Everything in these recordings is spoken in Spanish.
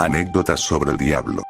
Anécdotas sobre el diablo.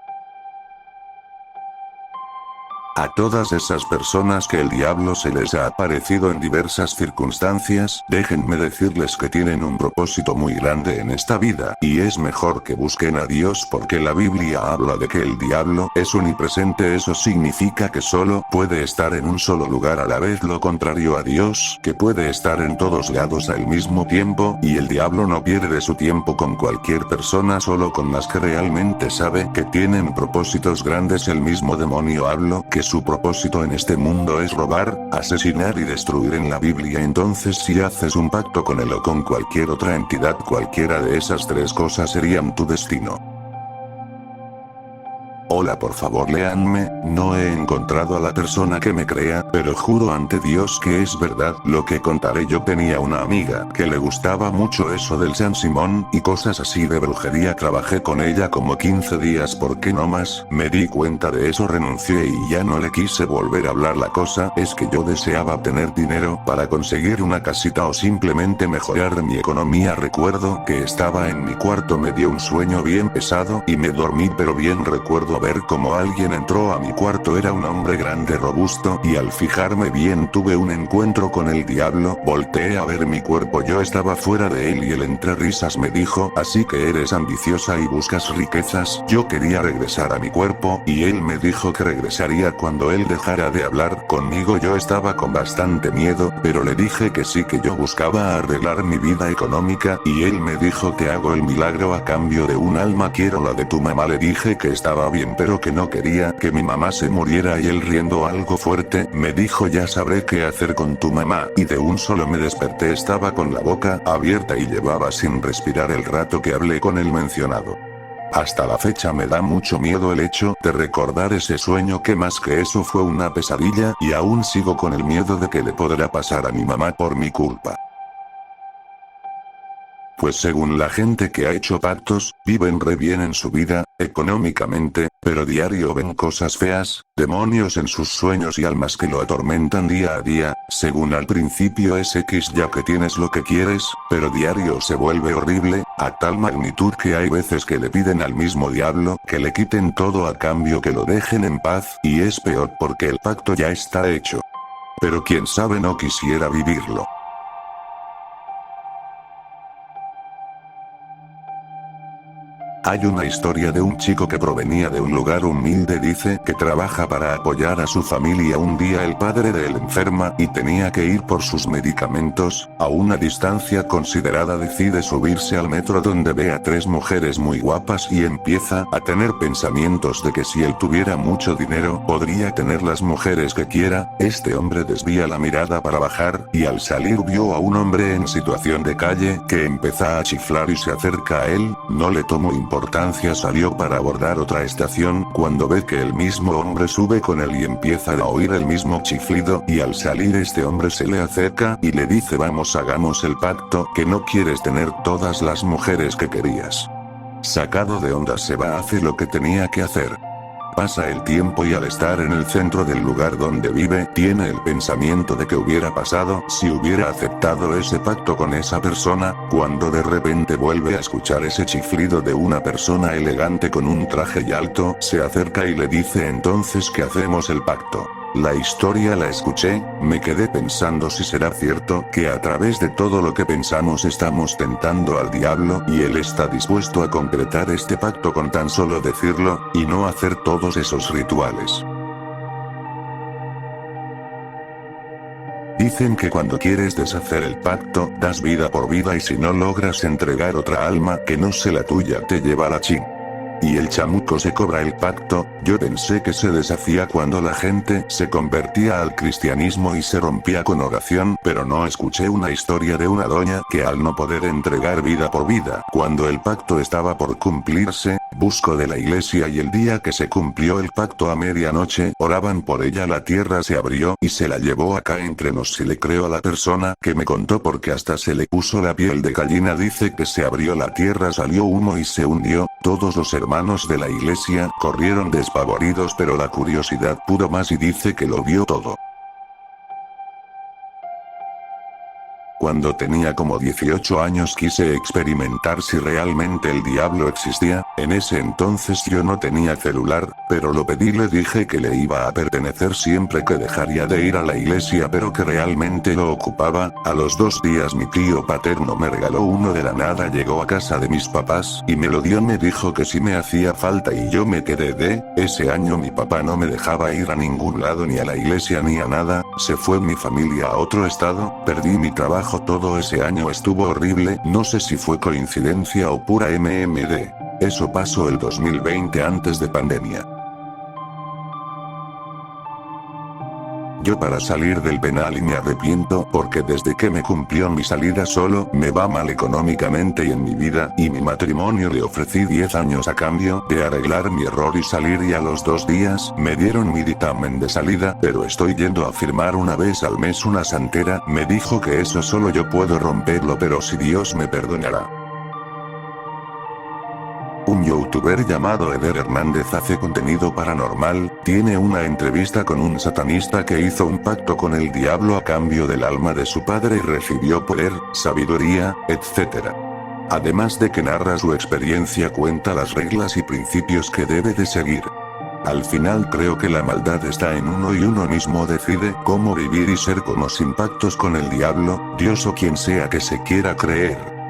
A todas esas personas que el diablo se les ha aparecido en diversas circunstancias, déjenme decirles que tienen un propósito muy grande en esta vida, y es mejor que busquen a Dios porque la Biblia habla de que el diablo es omnipresente. Eso significa que solo puede estar en un solo lugar a la vez, lo contrario a Dios, que puede estar en todos lados al mismo tiempo, y el diablo no pierde su tiempo con cualquier persona, solo con las que realmente sabe que tienen propósitos grandes. El mismo demonio habló que su propósito en este mundo es robar, asesinar y destruir en la Biblia. Entonces, si haces un pacto con él o con cualquier otra entidad, cualquiera de esas tres cosas serían tu destino. Hola, por favor léanme, no he encontrado a la persona que me crea, pero juro ante Dios que es verdad lo que contaré. Yo tenía una amiga que le gustaba mucho eso del San Simón y cosas así de brujería. Trabajé con ella como 15 días porque no más, me di cuenta de eso, renuncié y ya no le quise volver a hablar. La cosa es que yo deseaba tener dinero para conseguir una casita o simplemente mejorar mi economía. Recuerdo que estaba en mi cuarto, me dio un sueño bien pesado y me dormí, pero bien recuerdo ver cómo alguien entró a mi cuarto. Era un hombre grande, robusto, y al fijarme bien tuve un encuentro con el diablo. Volteé a ver mi cuerpo, yo estaba fuera de él y él entre risas me dijo: así que eres ambiciosa y buscas riquezas. Yo quería regresar a mi cuerpo, y él me dijo que regresaría cuando él dejara de hablar conmigo. Yo estaba con bastante miedo, pero le dije que sí, que yo buscaba arreglar mi vida económica, y él me dijo: te hago el milagro a cambio de un alma, quiero la de tu mamá. Le dije que estaba bien, pero que no quería que mi mamá se muriera, y él, riendo algo fuerte, me dijo: ya sabré qué hacer con tu mamá. Y de un solo me desperté, estaba con la boca abierta y llevaba sin respirar el rato que hablé con el mencionado. Hasta la fecha me da mucho miedo el hecho de recordar ese sueño, que más que eso fue una pesadilla, y aún sigo con el miedo de que le podrá pasar a mi mamá por mi culpa. Pues según la gente que ha hecho pactos, viven re bien en su vida, económicamente, pero diario ven cosas feas, demonios en sus sueños y almas que lo atormentan día a día. Según al principio es X, ya que tienes lo que quieres, pero diario se vuelve horrible, a tal magnitud que hay veces que le piden al mismo diablo que le quiten todo a cambio que lo dejen en paz, y es peor porque el pacto ya está hecho. Pero quién sabe, no quisiera vivirlo. Hay una historia de un chico que provenía de un lugar humilde. Dice que trabaja para apoyar a su familia. Un día el padre de él enferma y tenía que ir por sus medicamentos. A una distancia considerada decide subirse al metro, donde ve a tres mujeres muy guapas y empieza a tener pensamientos de que si él tuviera mucho dinero podría tener las mujeres que quiera. Este hombre desvía la mirada para bajar, y al salir vio a un hombre en situación de calle que empieza a chiflar y se acerca a él. No le tomó importancia, salió para abordar otra estación, cuando ve que el mismo hombre sube con él y empieza a oír el mismo chiflido, y al salir este hombre se le acerca y le dice: vamos, hagamos el pacto, que no quieres tener todas las mujeres que querías. Sacado de onda se va, hace lo que tenía que hacer. Pasa el tiempo y al estar en el centro del lugar donde vive, tiene el pensamiento de que hubiera pasado si hubiera aceptado ese pacto con esa persona, cuando de repente vuelve a escuchar ese chiflido de una persona elegante con un traje y alto. Se acerca y le dice entonces que hacemos el pacto. La historia la escuché, me quedé pensando si será cierto que a través de todo lo que pensamos estamos tentando al diablo, y él está dispuesto a concretar este pacto con tan solo decirlo, y no hacer todos esos rituales. Dicen que cuando quieres deshacer el pacto, das vida por vida, y si no logras entregar otra alma que no sea la tuya, te lleva a la ching. Y el chamuco se cobra el pacto. Yo pensé que se deshacía cuando la gente se convertía al cristianismo y se rompía con oración, pero no. Escuché una historia de una doña que al no poder entregar vida por vida, cuando el pacto estaba por cumplirse, buscó de la iglesia, y el día que se cumplió el pacto a medianoche, oraban por ella, la tierra se abrió y se la llevó. Acá entre nos, si le creo a la persona que me contó, porque hasta se le puso la piel de gallina. Dice que se abrió la tierra, salió humo y se hundió. Todos los hermanos de la iglesia corrieron despavoridos, pero la curiosidad pudo más y dice que lo vio todo. Cuando tenía como 18 años quise experimentar si realmente el diablo existía. En ese entonces yo no tenía celular, pero lo pedí, le dije que le iba a pertenecer siempre que dejaría de ir a la iglesia, pero que realmente lo ocupaba. A los 2 días mi tío paterno me regaló uno de la nada, llegó a casa de mis papás y me lo dio, me dijo que si me hacía falta y yo me quedé de ese año. Mi papá no me dejaba ir a ningún lado, ni a la iglesia ni a nada, se fue mi familia a otro estado, perdí mi trabajo, todo ese año estuvo horrible, no sé si fue coincidencia o pura MMD. Eso pasó el 2020 antes de pandemia. Yo para salir del penal y me arrepiento porque desde que me cumplió mi salida solo me va mal económicamente y en mi vida y mi matrimonio. Le ofrecí 10 años a cambio de arreglar mi error y salir, y a los 2 días me dieron mi dictamen de salida, pero estoy yendo a firmar una vez al mes una santera. Me dijo que eso solo yo puedo romperlo, pero si Dios me perdonará. Un youtuber llamado Eder Hernández hace contenido paranormal, tiene una entrevista con un satanista que hizo un pacto con el diablo a cambio del alma de su padre y recibió poder, sabiduría, etc. Además de que narra su experiencia, cuenta las reglas y principios que debe de seguir. Al final creo que la maldad está en uno y uno mismo decide cómo vivir y ser, como sin pactos con el diablo, Dios o quien sea que se quiera creer.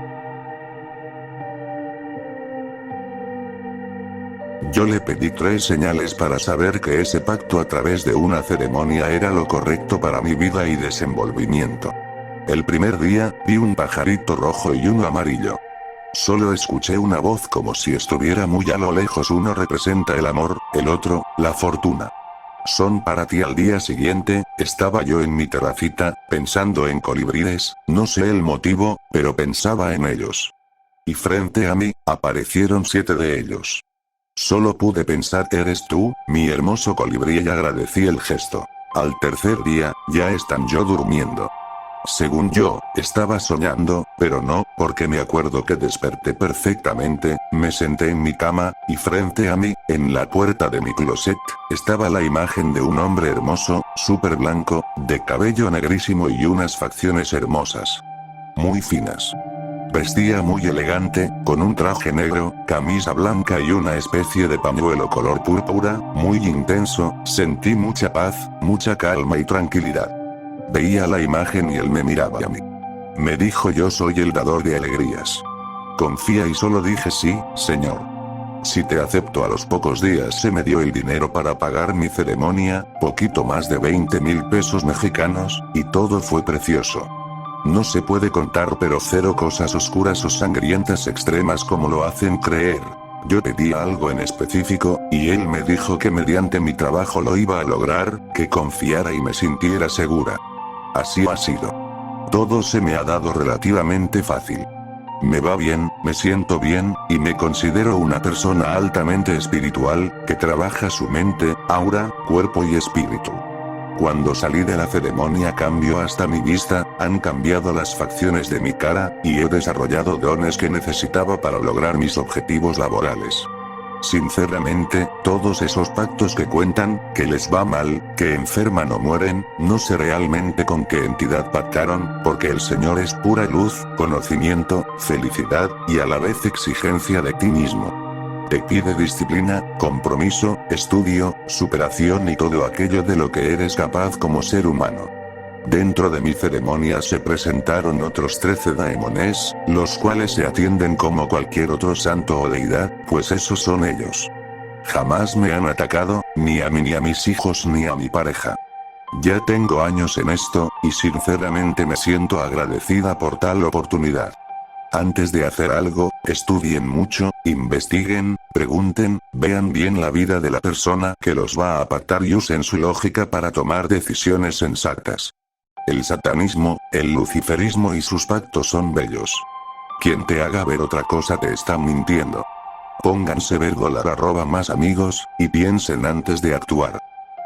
Yo le pedí 3 señales para saber que ese pacto a través de una ceremonia era lo correcto para mi vida y desenvolvimiento. El primer día, vi un pajarito rojo y uno amarillo. Solo escuché una voz como si estuviera muy a lo lejos. Uno representa el amor, el otro, la fortuna. Son para ti. Al día siguiente, estaba yo en mi terracita, pensando en colibríes, no sé el motivo, pero pensaba en ellos. Y frente a mí, aparecieron 7 de ellos. Solo pude pensar: eres tú, mi hermoso colibrí, y agradecí el gesto. Al tercer día, ya están yo durmiendo. Según yo, estaba soñando, pero no, porque me acuerdo que desperté perfectamente, me senté en mi cama, y frente a mí, en la puerta de mi closet, estaba la imagen de un hombre hermoso, súper blanco, de cabello negrísimo y unas facciones hermosas. Muy finas. Vestía muy elegante, con un traje negro, camisa blanca y una especie de pañuelo color púrpura, muy intenso. Sentí mucha paz, mucha calma y tranquilidad. Veía la imagen y él me miraba a mí. Me dijo: yo soy el dador de alegrías. Confía, y solo dije: sí, señor. Si te acepto. A los pocos días se me dio el dinero para pagar mi ceremonia, poquito más de 20,000 pesos mexicanos, y todo fue precioso. No se puede contar, pero cero cosas oscuras o sangrientas extremas como lo hacen creer. Yo pedí algo en específico, y él me dijo que mediante mi trabajo lo iba a lograr, que confiara y me sintiera segura. Así ha sido. Todo se me ha dado relativamente fácil. Me va bien, me siento bien, y me considero una persona altamente espiritual, que trabaja su mente, aura, cuerpo y espíritu. Cuando salí de la ceremonia cambió hasta mi vista, han cambiado las facciones de mi cara, y he desarrollado dones que necesitaba para lograr mis objetivos laborales. Sinceramente, todos esos pactos que cuentan, que les va mal, que enferman o mueren, no sé realmente con qué entidad pactaron, porque el Señor es pura luz, conocimiento, felicidad, y a la vez exigencia de ti mismo. Te pide disciplina, compromiso, estudio, superación y todo aquello de lo que eres capaz como ser humano. Dentro de mi ceremonia se presentaron otros 13 daemones, los cuales se atienden como cualquier otro santo o deidad, pues esos son ellos. Jamás me han atacado, ni a mí ni a mis hijos ni a mi pareja. Ya tengo años en esto, y sinceramente me siento agradecida por tal oportunidad. Antes de hacer algo, estudien mucho, investiguen, pregunten, vean bien la vida de la persona que los va a pactar y usen su lógica para tomar decisiones sensatas. El satanismo, el luciferismo y sus pactos son bellos. Quien te haga ver otra cosa te está mintiendo. Pónganse $, más amigos, y piensen antes de actuar.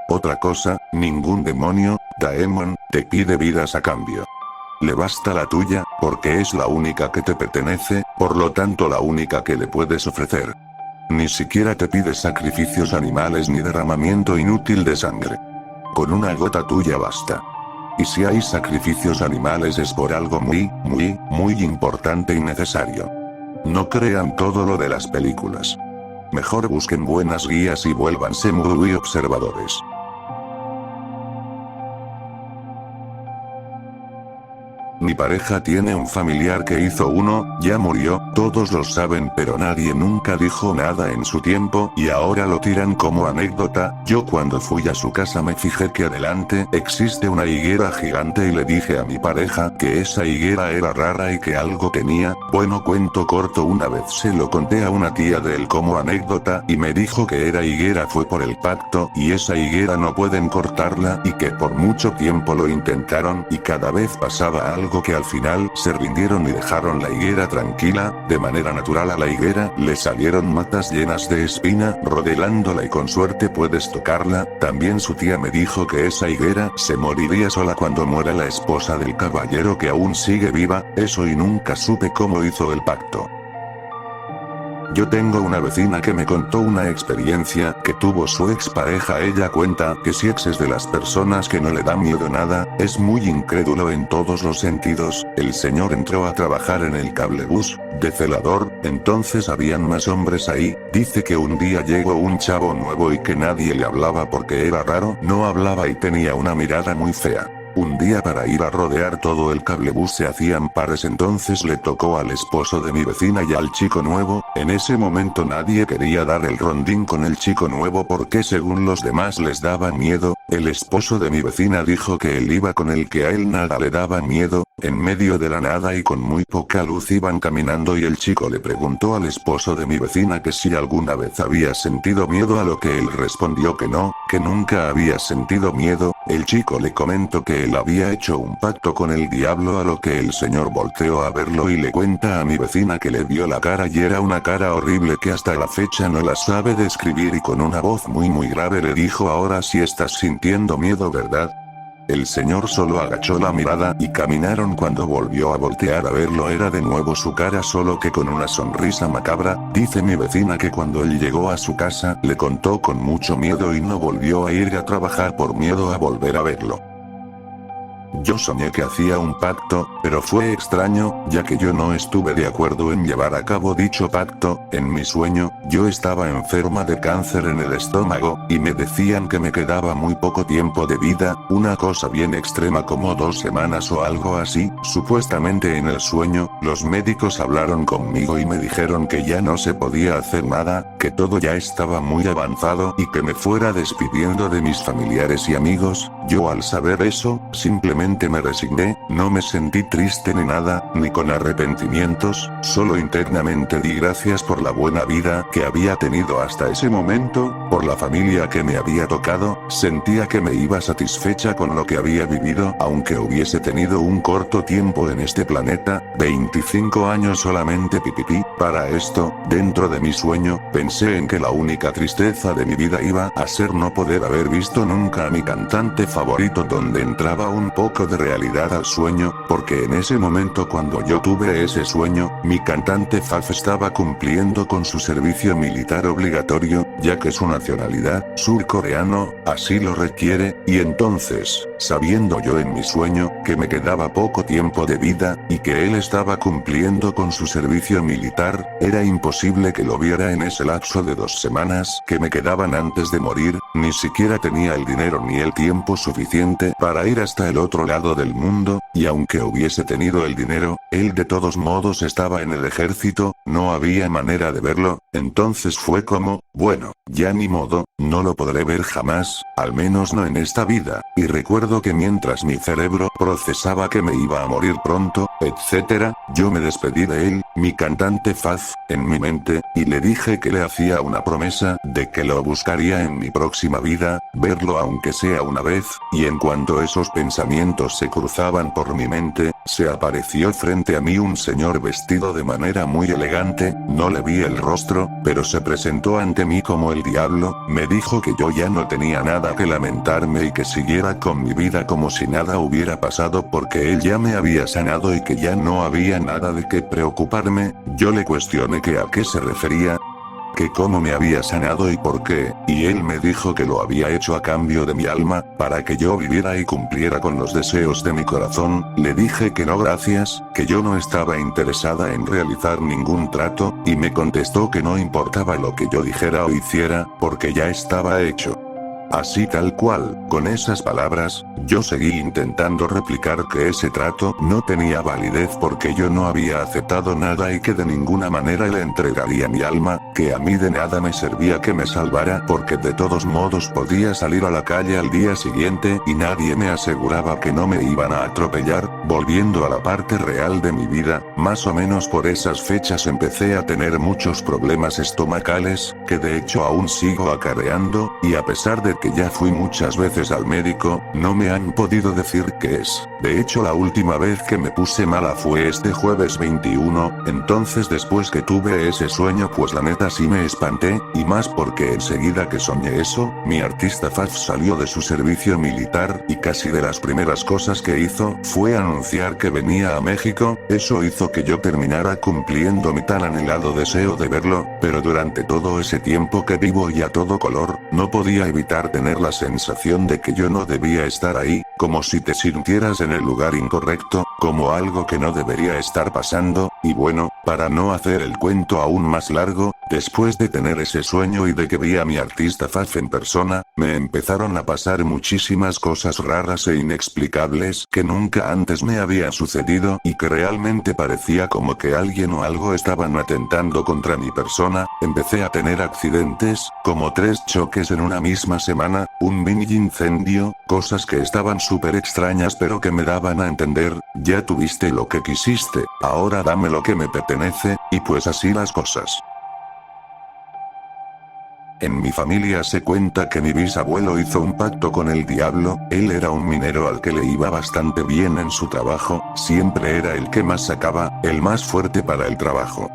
Otra cosa, ningún demonio, daemon, te pide vidas a cambio. Le basta la tuya, porque es la única que te pertenece, por lo tanto la única que le puedes ofrecer. Ni siquiera te pide sacrificios animales ni derramamiento inútil de sangre. Con una gota tuya basta. y si hay sacrificios animales es por algo muy importante y necesario. No crean todo lo de las películas. Mejor busquen buenas guías y vuélvanse muy observadores. Mi pareja tiene un familiar que hizo uno, ya murió, todos lo saben pero nadie nunca dijo nada en su tiempo y ahora lo tiran como anécdota. Yo cuando fui a su casa me fijé que adelante existe una higuera gigante y le dije a mi pareja que esa higuera era rara y que algo tenía. Bueno, cuento corto, una vez se lo conté a una tía de él como anécdota y me dijo que era higuera fue por el pacto y esa higuera no pueden cortarla y que por mucho tiempo lo intentaron y cada vez pasaba algo que al final se rindieron y dejaron la higuera tranquila. De manera natural a la higuera le salieron matas llenas de espina rodeándola y con suerte puedes tocarla. También su tía me dijo que esa higuera se moriría sola cuando muera la esposa del caballero que aún sigue viva, eso y nunca supe cómo hizo el pacto. Yo tengo una vecina que me contó una experiencia que tuvo su expareja. Ella cuenta que si ex es de las personas que no le da miedo nada, es muy incrédulo en todos los sentidos. El señor entró a trabajar en el cablebús, de celador, entonces habían más hombres ahí. Dice que un día llegó un chavo nuevo y que nadie le hablaba porque era raro, no hablaba y tenía una mirada muy fea. Un día para ir a rodear todo el cablebús se hacían pares, entonces le tocó al esposo de mi vecina y al chico nuevo. En ese momento nadie quería dar el rondín con el chico nuevo porque según los demás les daba miedo. El esposo de mi vecina dijo que él iba con el que a él nada le daba miedo. En medio de la nada y con muy poca luz iban caminando y el chico le preguntó al esposo de mi vecina que si alguna vez había sentido miedo, a lo que él respondió que no, que nunca había sentido miedo. El chico le comentó que él había hecho un pacto con el diablo, a lo que el señor volteó a verlo y le cuenta a mi vecina que le vio la cara y era una cara horrible que hasta la fecha no la sabe describir y con una voz muy grave le dijo: ahora sí estás sintiendo miedo, ¿verdad? El señor solo agachó la mirada y caminaron. Cuando volvió a voltear a verlo era de nuevo su cara, solo que con una sonrisa macabra. Dice mi vecina que cuando él llegó a su casa le contó con mucho miedo y no volvió a ir a trabajar por miedo a volver a verlo. Yo soñé que hacía un pacto, pero fue extraño, ya que yo no estuve de acuerdo en llevar a cabo dicho pacto. En mi sueño, yo estaba enferma de cáncer en el estómago, y me decían que me quedaba muy poco tiempo de vida, una cosa bien extrema como 2 semanas o algo así. Supuestamente en el sueño, los médicos hablaron conmigo y me dijeron que ya no se podía hacer nada, que todo ya estaba muy avanzado y que me fuera despidiendo de mis familiares y amigos. Yo al saber eso, simplemente me resigné, no me sentí triste ni nada, ni con arrepentimientos, solo internamente di gracias por la buena vida que había tenido hasta ese momento, por la familia que me había tocado. Sentía que me iba satisfecha con lo que había vivido, aunque hubiese tenido un corto tiempo en este planeta, 25 años solamente. Para esto, dentro de mi sueño, pensé en que la única tristeza de mi vida iba a ser no poder haber visto nunca a mi cantante favorito, donde entraba un poco de realidad al sueño, porque en ese momento cuando yo tuve ese sueño, mi cantante Faf estaba cumpliendo con su servicio militar obligatorio, ya que su nacionalidad, surcoreano, así lo requiere, y entonces, sabiendo yo en mi sueño, que me quedaba poco tiempo de vida, y que él estaba cumpliendo con su servicio militar, era imposible que lo viera en ese lapso de 2 semanas que me quedaban antes de morir. Ni siquiera tenía el dinero ni el tiempo suficiente para ir hasta el otro lado del mundo, y aunque hubiese tenido el dinero, él de todos modos estaba en el ejército, no había manera de verlo. Entonces fue como, bueno, ya ni modo, no lo podré ver jamás, al menos no en esta vida. Y recuerdo que mientras mi cerebro procesaba que me iba a morir pronto, etc., yo me despedí de él, mi cantante Faf, en mi mente, y le dije que le hacía una promesa de que lo buscaría en mi próxima vida, verlo aunque sea una vez, y en cuanto esos pensamientos se cruzaban por mi mente, se apareció frente a mí un señor vestido de manera muy elegante. No le vi el rostro, pero se presentó ante mí como el diablo. Me dijo que yo ya no tenía nada que lamentarme y que siguiera con mi vida como si nada hubiera pasado, porque él ya me había sanado y que ya no había nada de qué preocuparme. Yo le cuestioné que a qué se refería, que cómo me había sanado y por qué, y él me dijo que lo había hecho a cambio de mi alma, para que yo viviera y cumpliera con los deseos de mi corazón. Le dije que no gracias, que yo no estaba interesada en realizar ningún trato, y me contestó que no importaba lo que yo dijera o hiciera, porque ya estaba hecho. Así tal cual, con esas palabras, yo seguí intentando replicar que ese trato no tenía validez porque yo no había aceptado nada y que de ninguna manera le entregaría mi alma, que a mí de nada me servía que me salvara porque de todos modos podía salir a la calle al día siguiente y nadie me aseguraba que no me iban a atropellar. Volviendo a la parte real de mi vida, más o menos por esas fechas empecé a tener muchos problemas estomacales, que de hecho aún sigo acarreando, y a pesar de que ya fui muchas veces al médico, no me han podido decir qué es. De hecho la última vez que me puse mala fue este jueves 21, entonces después que tuve ese sueño pues la neta sí me espanté, y más porque enseguida que soñé eso, mi artista Faf salió de su servicio militar y casi de las primeras cosas que hizo fue anunciar que venía a México. Eso hizo que yo terminara cumpliendo mi tan anhelado deseo de verlo, pero durante todo ese tiempo que vivo y a todo color, no podía evitar tener la sensación de que yo no debía estar ahí, como si te sintieras en el lugar incorrecto, como algo que no debería estar pasando, y bueno, para no hacer el cuento aún más largo, después de tener ese sueño y de que vi a mi artista Faf en persona, me empezaron a pasar muchísimas cosas raras e inexplicables que nunca antes me habían sucedido y que realmente parecía como que alguien o algo estaban atentando contra mi persona. Empecé a tener accidentes, como 3 choques en una misma semana, un mini incendio, cosas que estaban súper extrañas pero que me daban a entender, ya tuviste lo que quisiste, ahora dame lo que me pertenece, y pues así las cosas. En mi familia se cuenta que mi bisabuelo hizo un pacto con el diablo. Él era un minero al que le iba bastante bien en su trabajo, siempre era el que más sacaba, el más fuerte para el trabajo.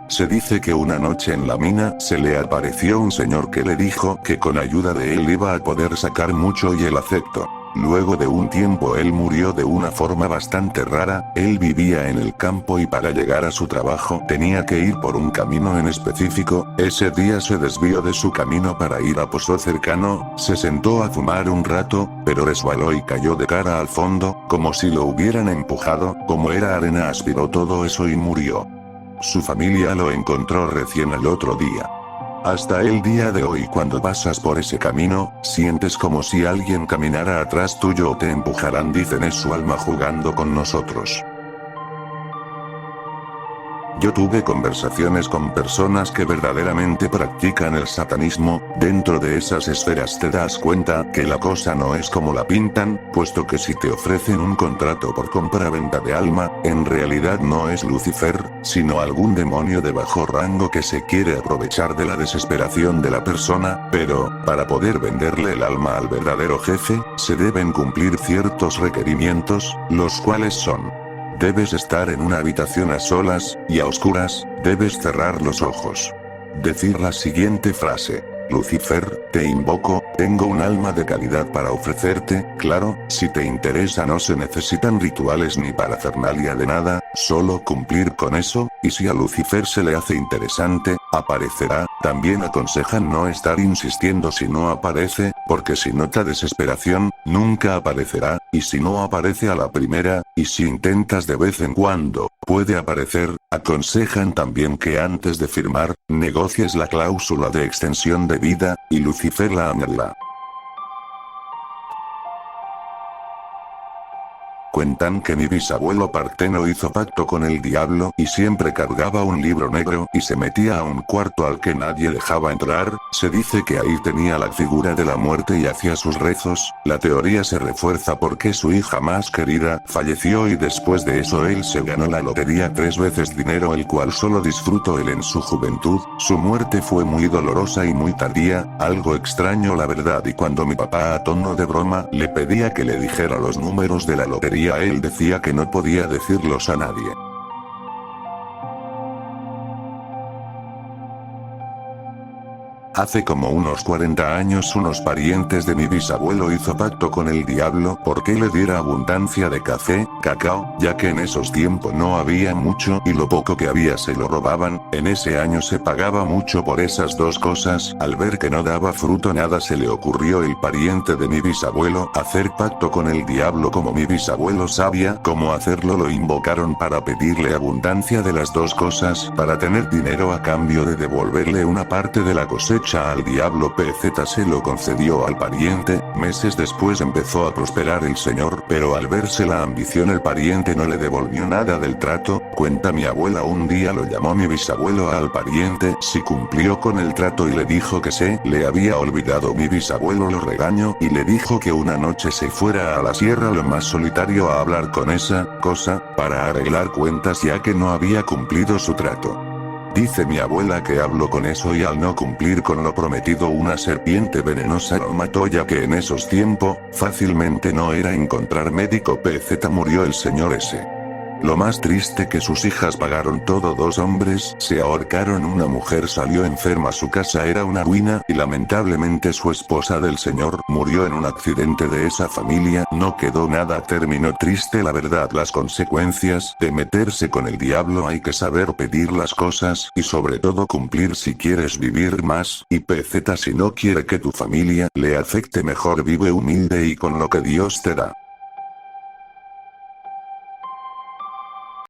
Se dice que una noche en la mina se le apareció un señor que le dijo que con ayuda de él iba a poder sacar mucho y él aceptó. Luego de un tiempo él murió de una forma bastante rara. Él vivía en el campo y para llegar a su trabajo tenía que ir por un camino en específico. Ese día se desvió de su camino para ir a Pozo cercano, se sentó a fumar un rato, pero resbaló y cayó de cara al fondo, como si lo hubieran empujado, como era arena aspiró todo eso y murió. Su familia lo encontró recién al otro día. Hasta el día de hoy cuando pasas por ese camino, sientes como si alguien caminara atrás tuyo o te empujaran, dicen es su alma jugando con nosotros. Yo tuve conversaciones con personas que verdaderamente practican el satanismo. Dentro de esas esferas te das cuenta que la cosa no es como la pintan, puesto que si te ofrecen un contrato por compra-venta de alma, en realidad no es Lucifer, sino algún demonio de bajo rango que se quiere aprovechar de la desesperación de la persona, pero, para poder venderle el alma al verdadero jefe, se deben cumplir ciertos requerimientos, los cuales son: debes estar en una habitación a solas, y a oscuras, debes cerrar los ojos. Decir la siguiente frase: Lucifer, te invoco, tengo un alma de calidad para ofrecerte. Claro, si te interesa no se necesitan rituales ni parafernalia de nada, solo cumplir con eso, y si a Lucifer se le hace interesante, aparecerá. También aconsejan no estar insistiendo si no aparece, porque si nota desesperación, nunca aparecerá, y si no aparece a la primera, y si intentas de vez en cuando, puede aparecer. Aconsejan también que antes de firmar, negocies la cláusula de extensión de vida, y Lucifer la añadirá. Cuentan que mi bisabuelo Parteno hizo pacto con el diablo y siempre cargaba un libro negro y se metía a un cuarto al que nadie dejaba entrar. Se dice que ahí tenía la figura de la muerte y hacía sus rezos. La teoría se refuerza porque su hija más querida falleció y después de eso él se ganó la lotería 3 veces dinero, el cual solo disfrutó él en su juventud. Su muerte fue muy dolorosa y muy tardía, algo extraño la verdad, y cuando mi papá a tono de broma le pedía que le dijera los números de la lotería, él decía que no podía decirlos a nadie. Hace como unos 40 años unos parientes de mi bisabuelo hizo pacto con el diablo porque le diera abundancia de café, cacao, ya que en esos tiempos no había mucho y lo poco que había se lo robaban. En ese año se pagaba mucho por esas dos cosas. Al ver que no daba fruto nada, se le ocurrió el pariente de mi bisabuelo hacer pacto con el diablo. Como mi bisabuelo sabía cómo hacerlo, lo invocaron para pedirle abundancia de las dos cosas para tener dinero a cambio de devolverle una parte de la cosecha al diablo. PZ se lo concedió al pariente. Meses después empezó a prosperar el señor, pero al verse la ambición el pariente no le devolvió nada del trato. Cuenta mi abuela, un día lo llamó mi bisabuelo al pariente si cumplió con el trato y le dijo que se le había olvidado. Mi bisabuelo lo regañó y le dijo que una noche se fuera a la sierra lo más solitario a hablar con esa cosa para arreglar cuentas, ya que no había cumplido su trato. Dice mi abuela que habló con eso y al no cumplir con lo prometido una serpiente venenosa lo mató, ya que en esos tiempos fácilmente no era encontrar médico. PZ murió el señor ese. Lo más triste que sus hijas pagaron todo, 2 hombres se ahorcaron, una mujer salió enferma, su casa era una ruina y lamentablemente su esposa del señor murió en un accidente de esa familia, no quedó nada, terminó triste. La verdad, las consecuencias de meterse con el diablo, hay que saber pedir las cosas y sobre todo cumplir si quieres vivir más. Y PZ, si no quiere que tu familia le afecte, mejor vive humilde y con lo que Dios te da.